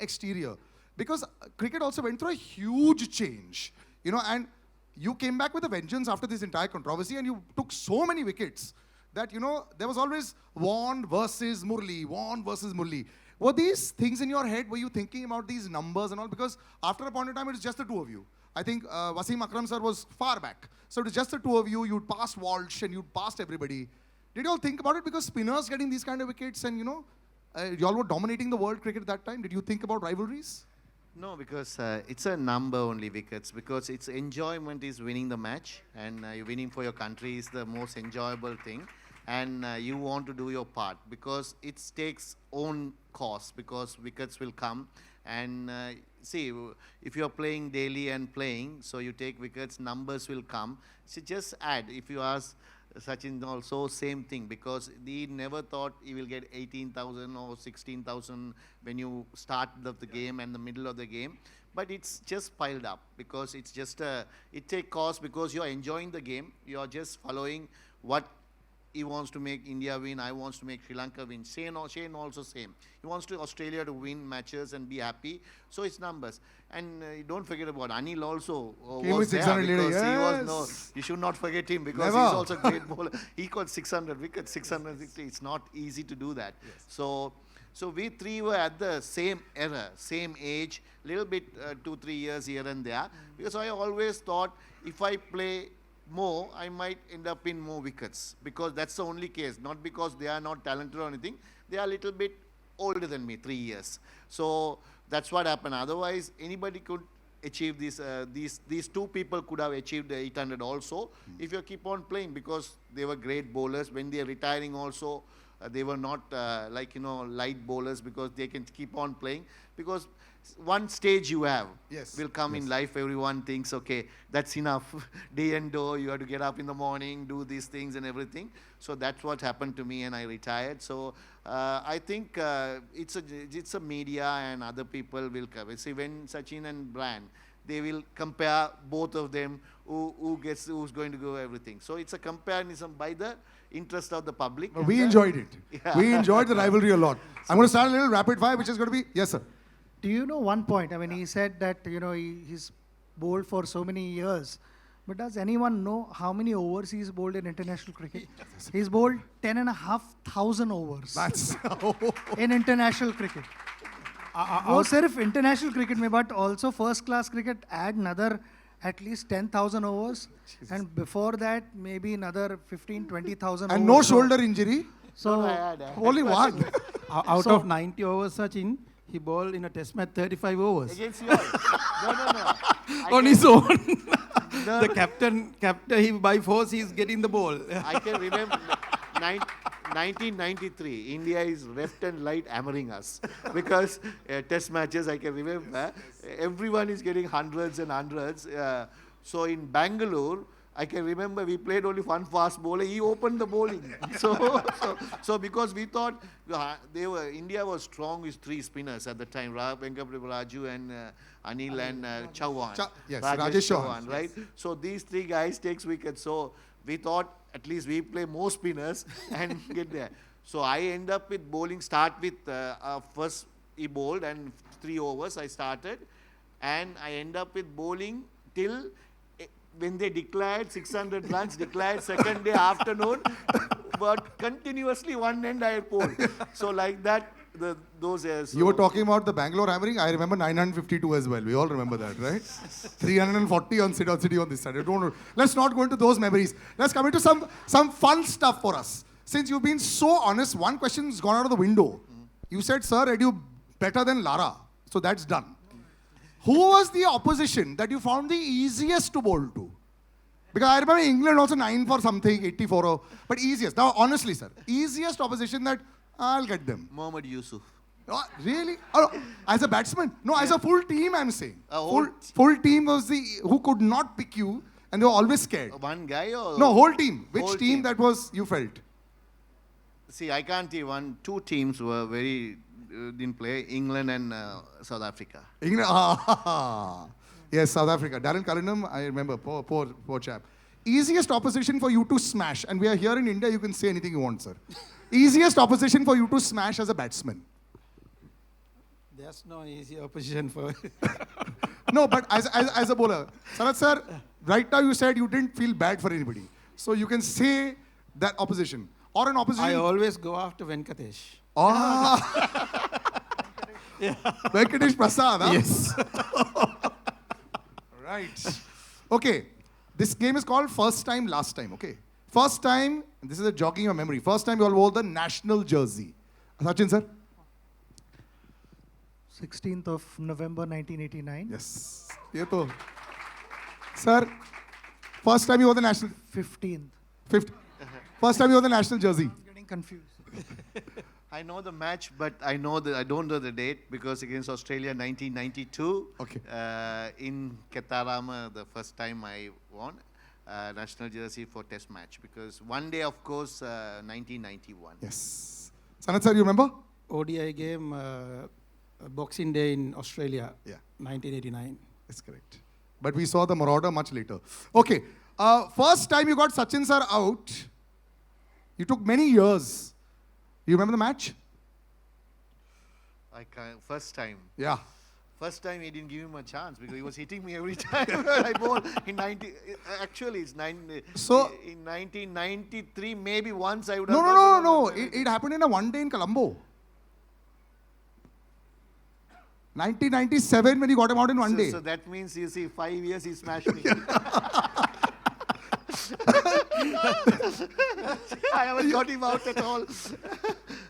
Speaker 1: exterior? Because cricket also went through a huge change, and you came back with a vengeance after this entire controversy, and you took so many wickets that, there was always Vaughan versus Murali. Were these things in your head? Were you thinking about these numbers and all? Because after a point in time, it was just the two of you. I think Wasim Akram sir was far back. So it was just the two of you. You'd passed Walsh and you'd passed everybody. Did you all think about it? Because spinners getting these kind of wickets and, you all were dominating the world cricket at that time. Did you think about rivalries?
Speaker 12: No, because it's a number only wickets. Because its enjoyment is winning the match, and you're winning for your country is the most enjoyable thing, and you want to do your part because it takes own cost. Because wickets will come, and see if you are playing daily and playing, so you take wickets, numbers will come. So just add. If you ask Sachin also same thing, because he never thought he will get 18,000 or 16,000 when you start the game and the middle of the game. But it's just piled up because it's just it take cost because you're enjoying the game. You're just following what he wants to make India win. I wants to make Sri Lanka win. Shane also same. He wants to Australia to win matches and be happy. So it's numbers. And don't forget about Anil also
Speaker 1: Came
Speaker 12: was
Speaker 1: with
Speaker 12: there
Speaker 1: 600
Speaker 12: because
Speaker 1: leader,
Speaker 12: he was
Speaker 1: yes.
Speaker 12: you should not forget him because
Speaker 1: Never.
Speaker 12: he's also a great bowler. He got 600 wickets, 660. It's not easy to do that.
Speaker 1: Yes.
Speaker 12: So we three were at the same era, same age, little bit 2-3 years here and there. Because I always thought if I play more, I might end up in more wickets because that's the only case. Not because they are not talented or anything. They are a little bit older than me, 3 years. So that's what happened. Otherwise, anybody could achieve this. These two people could have achieved the 800 also if you keep on playing because they were great bowlers. When they are retiring also, they were not light bowlers because they can keep on playing because one stage you have will come in life. Everyone thinks, okay, that's enough. Day and door, you have to get up in the morning, do these things and everything. So that's what happened to me and I retired. So I think it's a media and other people will cover. See, when Sachin and Brian, they will compare both of them, who's going to go everything. So it's a comparison by the interest of the public.
Speaker 1: We enjoyed it.
Speaker 12: Yeah.
Speaker 1: We enjoyed the rivalry a lot. I'm going to start a little rapid fire, which is going to be, yes, sir.
Speaker 11: Do you know one point? I mean, he said that, he's bowled for so many years. But does anyone know how many overs he's bowled in international cricket? He's bowled 10,500 overs.
Speaker 1: That's
Speaker 11: in international cricket. वो सिर्फ international cricket में, but also first class cricket add another at least 10,000 overs. And before that, maybe another 15,000-20,000
Speaker 1: And
Speaker 11: overs.
Speaker 1: no shoulder injury.
Speaker 11: So,
Speaker 1: only one.
Speaker 13: Out of 90 overs, Sachin, he bowled in a test match 35 overs.
Speaker 12: Against you all. No.
Speaker 13: On his own. The captain, he by force, he's getting the ball.
Speaker 12: I can remember 1993, India is left and right hammering us because test matches, I can remember, everyone is getting hundreds and hundreds. So in Bangalore, I can remember we played only one fast bowler. He opened the bowling. So because we thought India was strong with 3 spinners at the time, Venkapati Raju and Anil and Chauhan.
Speaker 1: Yes,
Speaker 12: Rajesh
Speaker 1: Rajesh
Speaker 12: Chauhan, right? So these 3 guys takes wickets. So we thought at least we play more spinners and get there. So I end up with bowling, start with first he bowled and 3 overs I started. And I end up with bowling till when they declared 600 runs, declared second day afternoon, but continuously one end I bowled. So like that, those years.
Speaker 1: You were talking about the Bangalore hammering. I remember 952 as well. We all remember that, right? 340 on City on this side. Let's not go into those memories. Let's come into some fun stuff for us. Since you've been so honest, one question's gone out of the window. You said, sir, Edu better than Lara. So that's done. Who was the opposition that you found the easiest to bowl to? Because I remember England also 9 for something, 84, but easiest. Now, honestly, sir, easiest opposition that I'll get them.
Speaker 12: Mohammad Yusuf.
Speaker 1: Oh, really? Oh, as a batsman? No, as a full team, I'm saying.
Speaker 12: Whole
Speaker 1: Full team was who could not pick you and they were always scared.
Speaker 12: One guy or?
Speaker 1: No, whole team. Which
Speaker 12: Whole
Speaker 1: team that was you felt?
Speaker 12: See, I can't say one. 2 teams were very didn't play. England and South Africa.
Speaker 1: England. Yes, South Africa. Darren Cullingham, I remember. Poor chap. Easiest opposition for you to smash. And we are here in India, you can say anything you want, sir. Easiest opposition for you to smash as a batsman.
Speaker 13: There's no easy opposition for...
Speaker 1: No, but as a bowler. Sanath sir, right now you said you didn't feel bad for anybody. So you can say that opposition. Or an opposition...
Speaker 13: I always go after Venkatesh.
Speaker 1: Venkatesh Prasad, huh?
Speaker 13: Yes.
Speaker 1: Right. Okay. This game is called First Time, Last Time, okay? First time, this is a jogging your memory. First time you all wore the national jersey. Sachin, sir?
Speaker 11: 16th of November 1989.
Speaker 1: Yes. ये तो. Sir, first time you wore the national.
Speaker 11: 15th.
Speaker 1: First time you wore the national jersey.
Speaker 11: I'm getting confused.
Speaker 12: I know the match, but I don't know the date because against Australia 1992.
Speaker 1: Okay.
Speaker 12: In Ketarama, the first time I won national jersey for Test match because one day, of course, 1991.
Speaker 1: Yes. Sanath sir, you remember?
Speaker 13: ODI game, Boxing Day in Australia,
Speaker 1: Yeah.
Speaker 13: 1989.
Speaker 1: That's correct. But we saw the Marauder much later. Okay. First time you got Sachin sir out, you took many years. You remember the match?
Speaker 12: First time.
Speaker 1: Yeah.
Speaker 12: First time he didn't give him a chance because he was hitting me every time I bowled. In 90, actually, it's
Speaker 1: So-
Speaker 12: in 1993, maybe once I would
Speaker 1: No,
Speaker 12: have.
Speaker 1: no, no, no. It happened in a one day in Colombo. 1997 when he got him out in one day.
Speaker 12: So that means you see, 5 years he smashed me. I haven't got him out at all.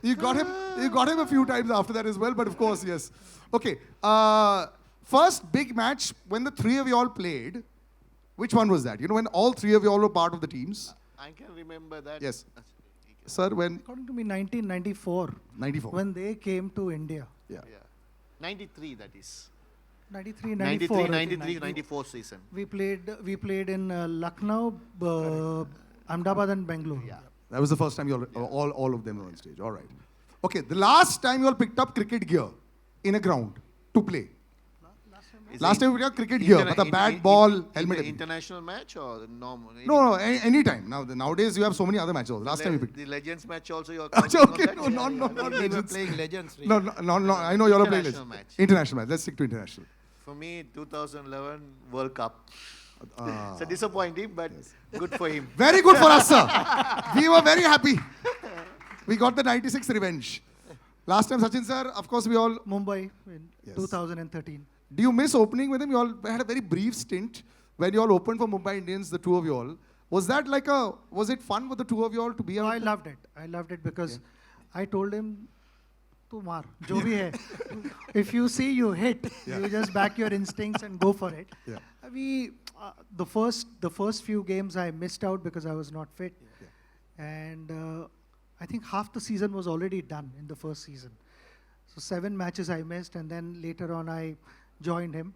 Speaker 1: You got him a few times after that as well, but of course, yes. Okay. First big match when the three of you all played. Which one was that? You know, when all three of you all were part of the teams.
Speaker 12: I can remember that.
Speaker 1: Yes. Sir, when
Speaker 11: According to me, 1994.
Speaker 1: 94.
Speaker 11: When they came to India.
Speaker 1: Yeah.
Speaker 12: 93, that is.
Speaker 11: 93, 94.
Speaker 12: 93,
Speaker 11: I think.
Speaker 12: 93, 94 season.
Speaker 11: We played in Lucknow, Ahmedabad and Bangalore.
Speaker 12: Yeah.
Speaker 1: That was the first time you all of them were on stage. All right. Okay. The last time you all picked up cricket gear in a ground to play. Last time we picked up cricket gear, but the bat, ball, helmet. everything.
Speaker 12: International match or normal?
Speaker 1: No, any time. Nowadays you have so many other matches. Last time we picked.
Speaker 12: The Legends match also you're
Speaker 1: Okay, no, not
Speaker 12: We were
Speaker 1: Legends.
Speaker 12: playing Legends. Really.
Speaker 1: No. I know you all are playing
Speaker 12: International
Speaker 1: Legends.
Speaker 12: match.
Speaker 1: International match. Let's stick to international.
Speaker 12: For me, 2011 World Cup. It's a disappointing, but good for him.
Speaker 1: Very good for us, sir. We were very happy. We got the 96 revenge. Last time, Sachin sir, of course, we all.
Speaker 11: Mumbai in
Speaker 1: Yes.
Speaker 11: 2013.
Speaker 1: Do you miss opening with him? You all had a very brief stint when you all opened for Mumbai Indians, the two of you all. Was that like was it fun with the two of you all to be
Speaker 11: No,
Speaker 1: out?
Speaker 11: I loved it. I loved it because I told him, "Tu maar, jo bhi hai. If you see, you hit.
Speaker 1: Yeah.
Speaker 11: You just back your instincts and go for it."
Speaker 1: Yeah.
Speaker 11: The first few games I missed out because I was not fit, and I think half the season was already done in the first season. So 7 matches I missed, and then later on I joined him,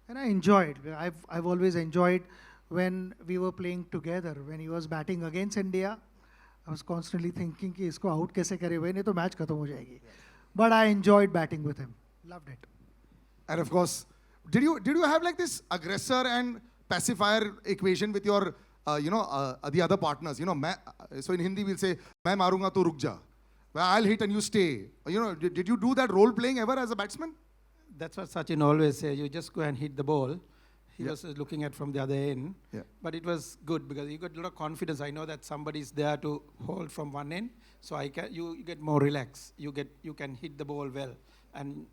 Speaker 11: and I enjoyed. I've always enjoyed when we were playing together. When he was batting against India, I was constantly thinking कि इसको out कैसे करे भाई नहीं तो match खत्म हो जाएगी. But I enjoyed batting with him. Loved it.
Speaker 1: And of course, did you have like this aggressor and pacifier equation with your the other partners? You know, so in Hindi we'll say मैं मारूंगा तो रुक जा. Well, I'll hit and you stay. You know, did you do that role playing ever as a batsman?
Speaker 13: That's what Sachin always says. You just go and hit the ball. He
Speaker 1: Yeah.
Speaker 13: was looking at from the other end.
Speaker 1: Yeah.
Speaker 13: But it was good because you got a lot of confidence. I know that somebody's there to hold from one end, so you get more relaxed. You can hit the ball well, and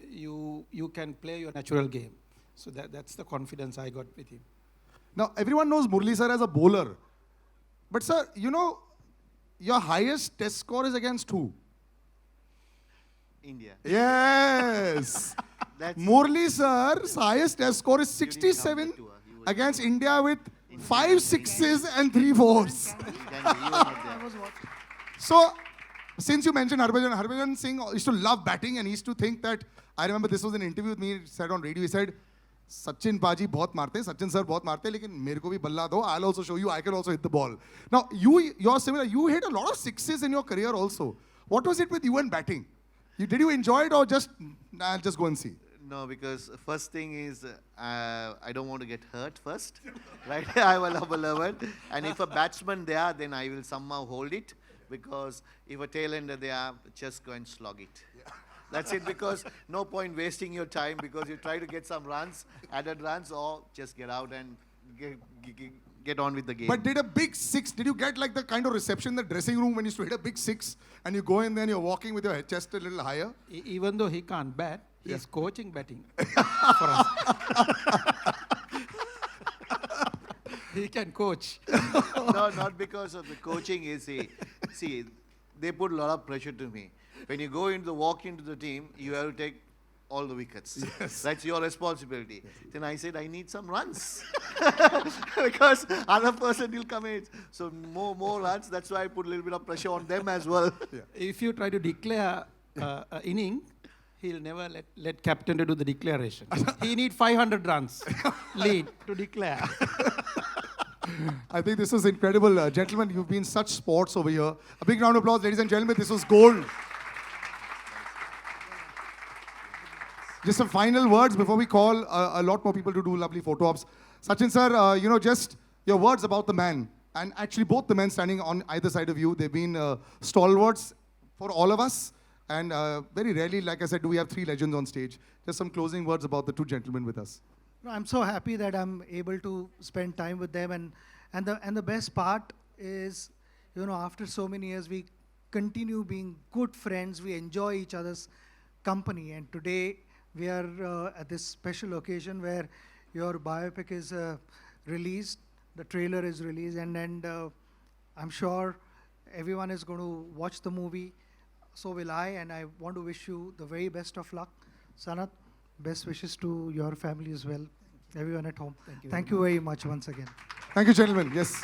Speaker 13: you can play your natural game. So that's the confidence I got with him.
Speaker 1: Now, everyone knows Murli sir as a bowler. But sir, you know, your highest test score is against who?
Speaker 12: India.
Speaker 1: Yes.
Speaker 12: That's
Speaker 1: Murli sir's highest test score is 67 against India with 5 sixes and 3 fours. So, since you mentioned Harbhajan Singh used to love batting and he used to think that, I remember this was an interview with me, he said on radio, he said, Sachin Paji बहुत मारते हैं, Sachin sir बहुत मारते हैं, लेकिन मेरे को भी बल्ला दो, I'll also show you, I can also hit the ball. Now, you're similar, you hit a lot of sixes in your career also. What was it with you and batting? Did you enjoy it or just, I'll just go and see?
Speaker 12: No, because first thing is I don't want to get hurt first, right? I will have a level, and if a batsman there, then I will somehow hold it, because if a tailender there, just go and slog it. That's it, because no point wasting your time, because you try to get some runs, added runs, or just get out and get on with the game.
Speaker 1: But did a big six, did you get like the kind of reception in the dressing room when you used to hit a big six and you go in there and you're walking with your chest a little higher?
Speaker 13: Even though he can't bat, he's coaching batting for us. He can coach.
Speaker 12: No, not because of the coaching. See, they put a lot of pressure to me. When you walk into the team, you have to take all the wickets.
Speaker 1: Yes.
Speaker 12: That's your responsibility. Then I said, I need some runs. Because other person will come in. So more runs. That's why I put a little bit of pressure on them as well.
Speaker 13: If you try to declare an inning, he'll never let captain to do the declaration. He need 500 runs lead to declare.
Speaker 1: I think this was incredible. Gentlemen, you've been such sports over here. A big round of applause, ladies and gentlemen. This was gold. Just some final words before we call a lot more people to do lovely photo ops. Sachin sir, just your words about the man. And actually both the men standing on either side of you, they've been stalwarts for all of us. And very rarely, like I said, do we have three legends on stage. Just some closing words about the two gentlemen with us.
Speaker 11: No, I'm so happy that I'm able to spend time with them, and the best part is, after so many years, we continue being good friends. We enjoy each other's company, and today we are at this special occasion where your biopic is released, the trailer is released, and I'm sure everyone is going to watch the movie. So will I, and I want to wish you the very best of luck, Sanath. Best wishes to your family as well, everyone at home. Thank you very much once again.
Speaker 1: Thank you, gentlemen. Yes.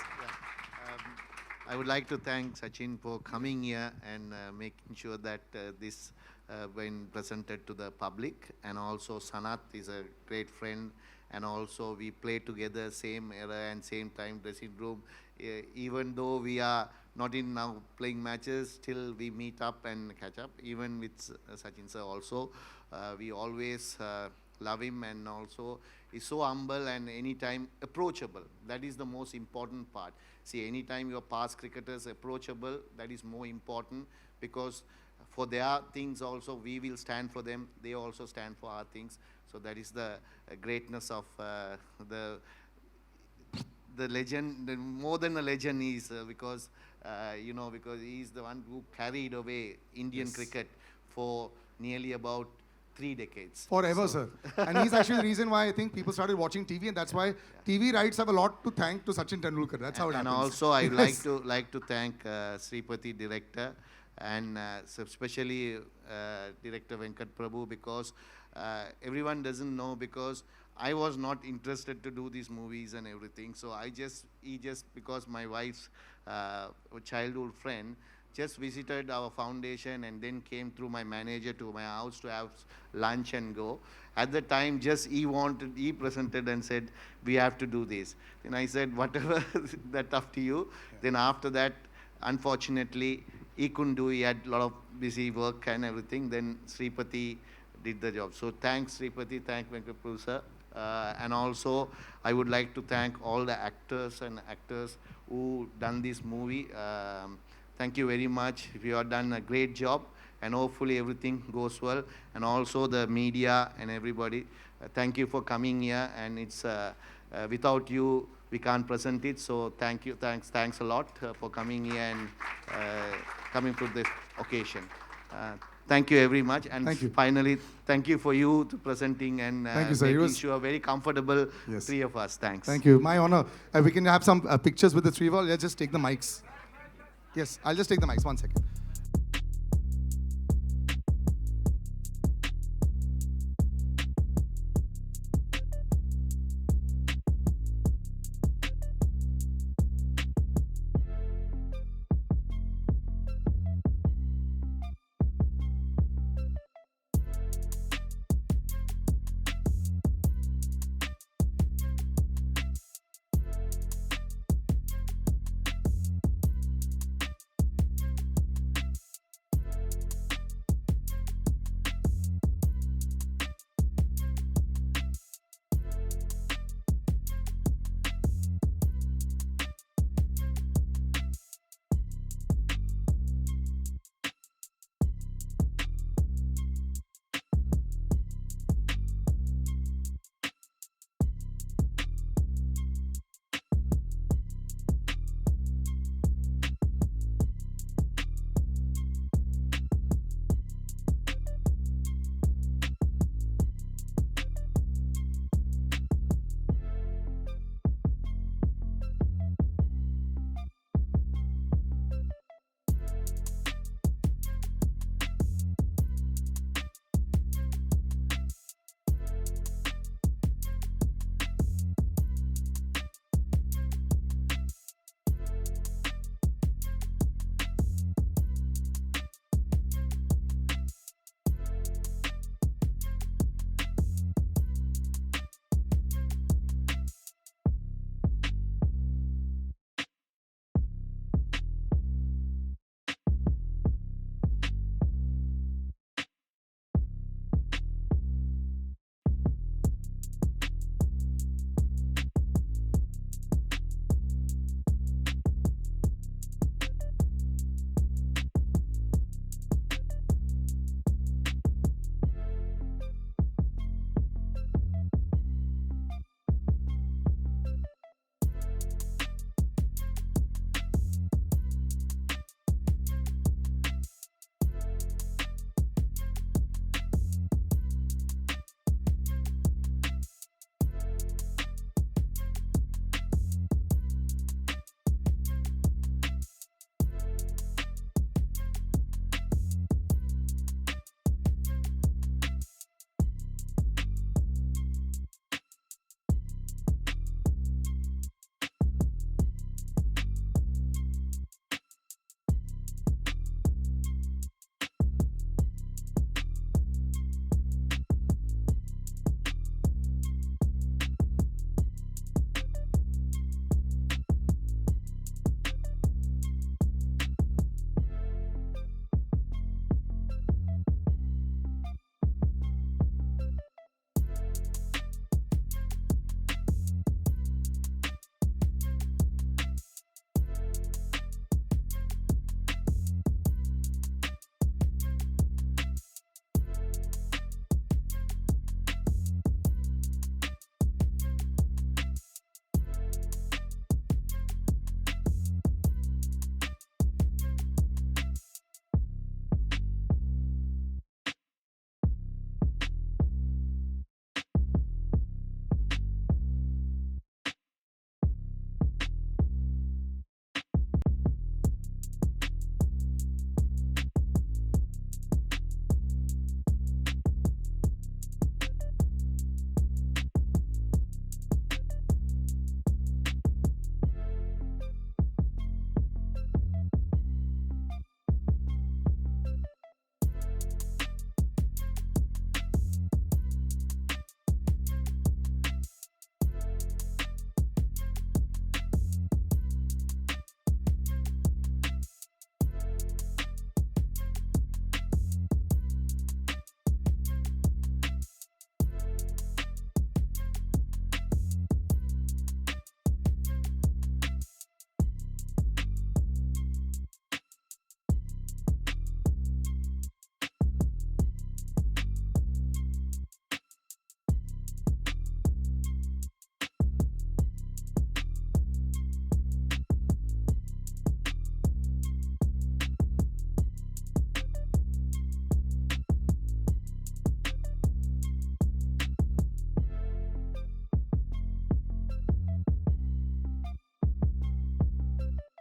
Speaker 12: I would like to thank Sachin for coming here and making sure that this been presented to the public. And also Sanath is a great friend, and also we play together same era and same time dressing room. Even though we are not in now playing matches, still we meet up and catch up. Even with Sachin sir also, we always love him, and also he's so humble and anytime approachable. That is the most important part. See, anytime your past cricketers approachable, that is more important, because for their things also we will stand for them. They also stand for our things. So that is the greatness of the legend. More than a legend is because because he is the one who carried away Indian cricket for nearly about 3 decades.
Speaker 1: Forever, sir. And he's actually the reason why I think people started watching TV, and that's why TV rights have a lot to thank to Sachin Tendulkar. That's how it happens.
Speaker 12: And also I would like to thank Sripati director, and especially director Venkat Prabhu, because everyone doesn't know, because I was not interested to do these movies and everything. So he just because my wife's childhood friend just visited our foundation and then came through my manager to my house to have lunch and go. At the time, he presented and said, we have to do this. Then I said, whatever, that's up to you. Then after that, unfortunately, he couldn't do, he had a lot of busy work and everything. Then Sripati did the job. So thanks Sripati, thank Venkat Prabhu sir. And also, I would like to thank all the actors and actors who done this movie. Thank you very much. You have done a great job, and hopefully everything goes well. And also the media and everybody, thank you for coming here. And it's without you, we can't present it. So thank you, thanks a lot for coming here and coming to this occasion. Thank you very much. And finally, thank you for you to presenting and making sure very comfortable, three of us. Thanks.
Speaker 1: Thank you. My honor. We can have some pictures with the three of us. Let's just take the mics. Yes, I'll just take the mics. 1 second.